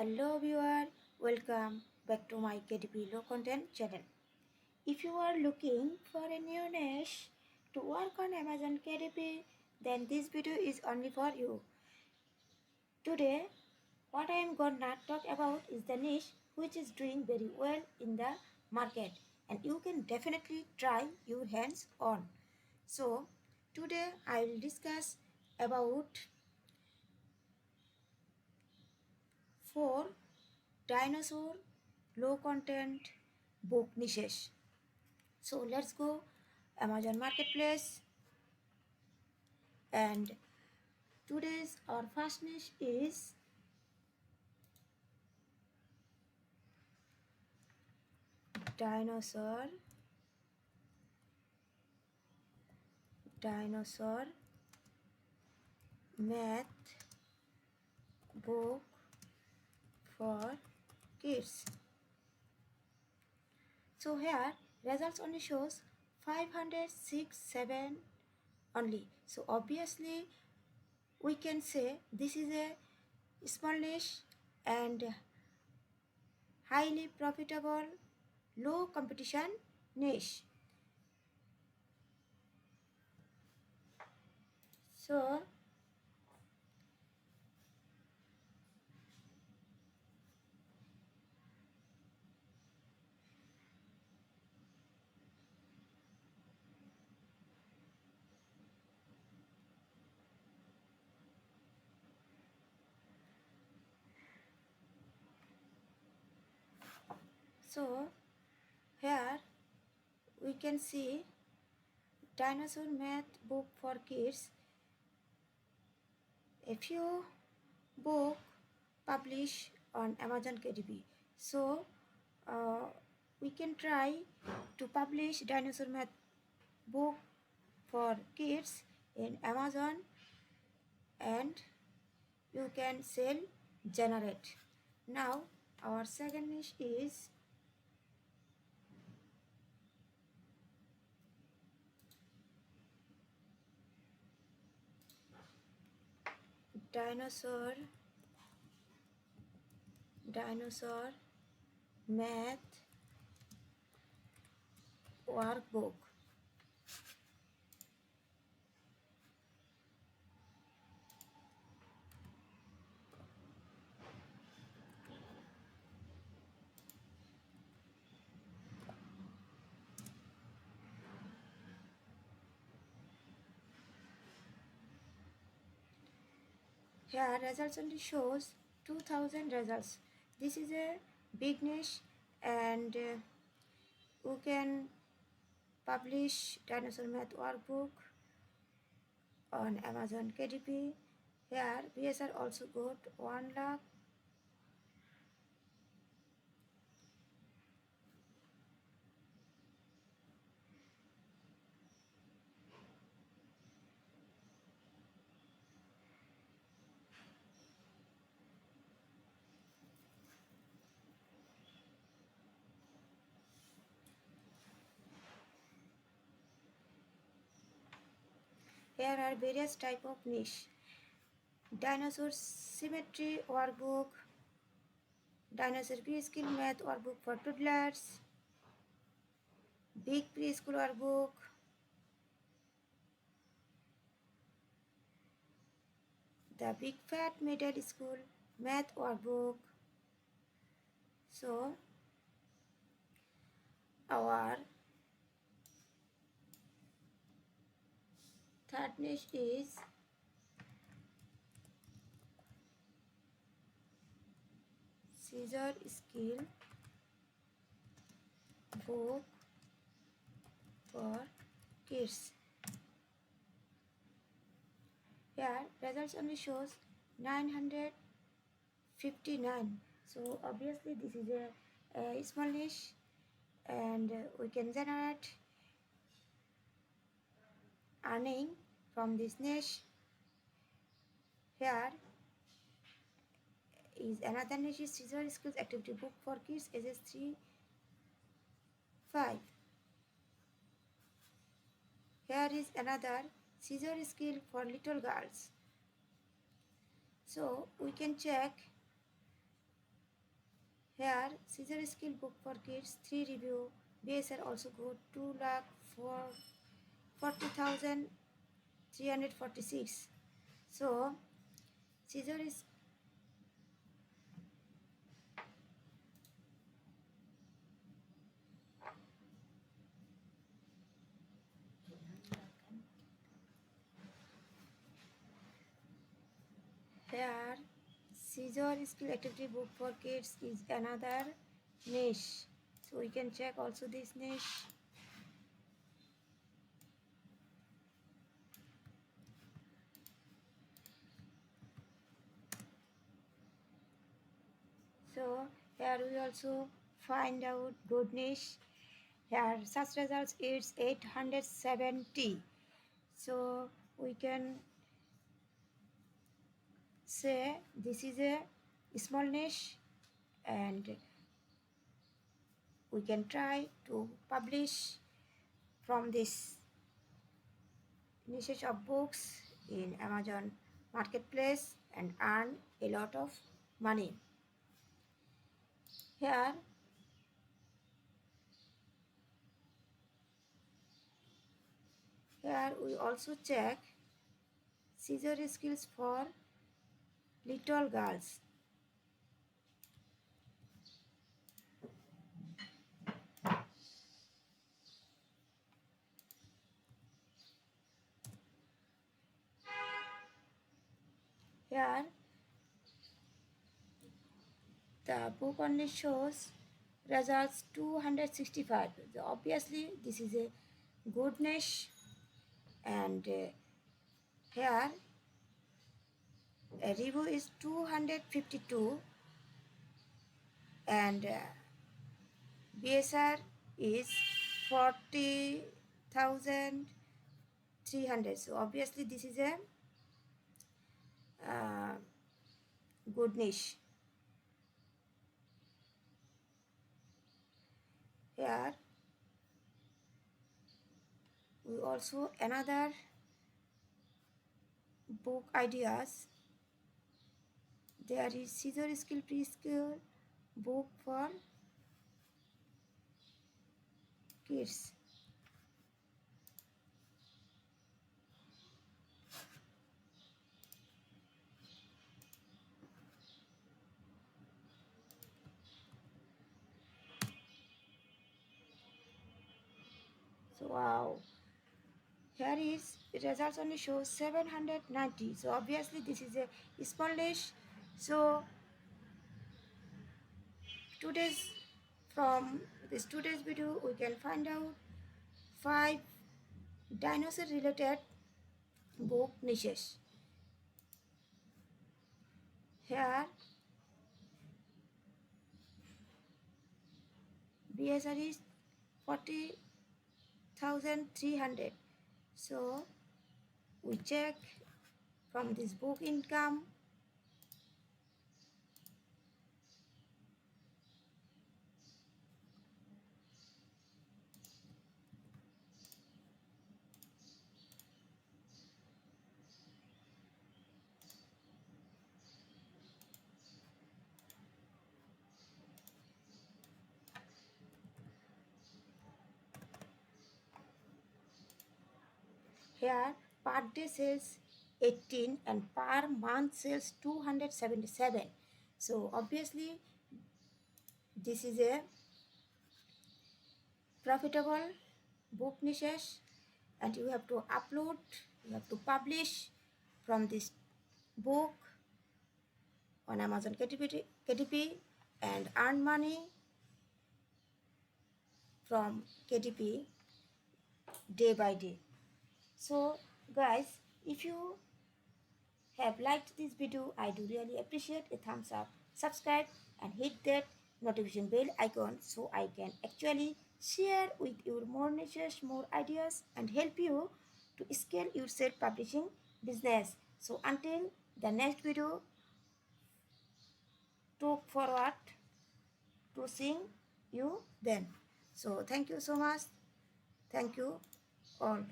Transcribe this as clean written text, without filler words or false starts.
Hello viewer, welcome back to my KDP Low Content channel. If you are looking for a new niche to work on Amazon KDP, then this video is only for you. Today, what I am gonna talk about is the niche which is doing very well in the market and you can definitely try your hands on. So, today I will discuss about 4 dinosaur low content book niches. So let's go Amazon Marketplace, and today's our first niche is dinosaur math book for kids. So here results only shows 506.7 only. So obviously we can say this is a small niche and highly profitable low competition niche. So here we can see dinosaur math book for kids. A few book published on Amazon KDP. So we can try to publish dinosaur math book for kids in Amazon and you can sell generate. Now our second niche is dinosaur math workbook. Here results only shows 2000 results. This is a big niche and you can publish dinosaur math workbook on Amazon KDP. Here BSR also got 1 lakh. Here are various type of niche. Dinosaur symmetry workbook, dinosaur preschool math workbook for toddlers, big preschool workbook, the big fat middle school math workbook. So our third niche is scissor skill book for kids. Here results only shows 959. So obviously this is a small niche and we can generate earning from this niche. Here is another niche is scissor skills activity book for kids ages 3-5. Here is another scissor skill for little girls. So we can check Here, scissor skill book for kids, 3 review. BSR also good, 2,40,346. So, scissor is here. Scissor skill activity book for kids is another niche. So we can check also this niche. So here we also find out good niche. Here such results is 870. So we can say this is a small niche and we can try to publish from this niche of books in Amazon marketplace and earn a lot of money. Here we also check scissor skills for little girls. Here the book only shows results 265. So obviously this is a good niche, and here a review is 252 and BSR is 40,300. So obviously this is a good niche. Here we also another book ideas. There is scissor skill preschool book for kids. So wow, here is results only shows 790. So obviously this is a small niche. So today's from this today's video we can find out 5 dinosaur related book niches. Here BSR is 40,300. So we check from this book income. Here per day sales 18 and per month sales 277. So obviously this is a profitable book niches, and you have to upload, you have to publish from this book on Amazon KDP and earn money from KDP day by day. So guys, if you have liked this video, I do really appreciate a thumbs up, subscribe and hit that notification bell icon so I can actually share with you more niches, more ideas and help you to scale your self-publishing business. So until the next video, look forward to seeing you then. So thank you so much. Thank you all.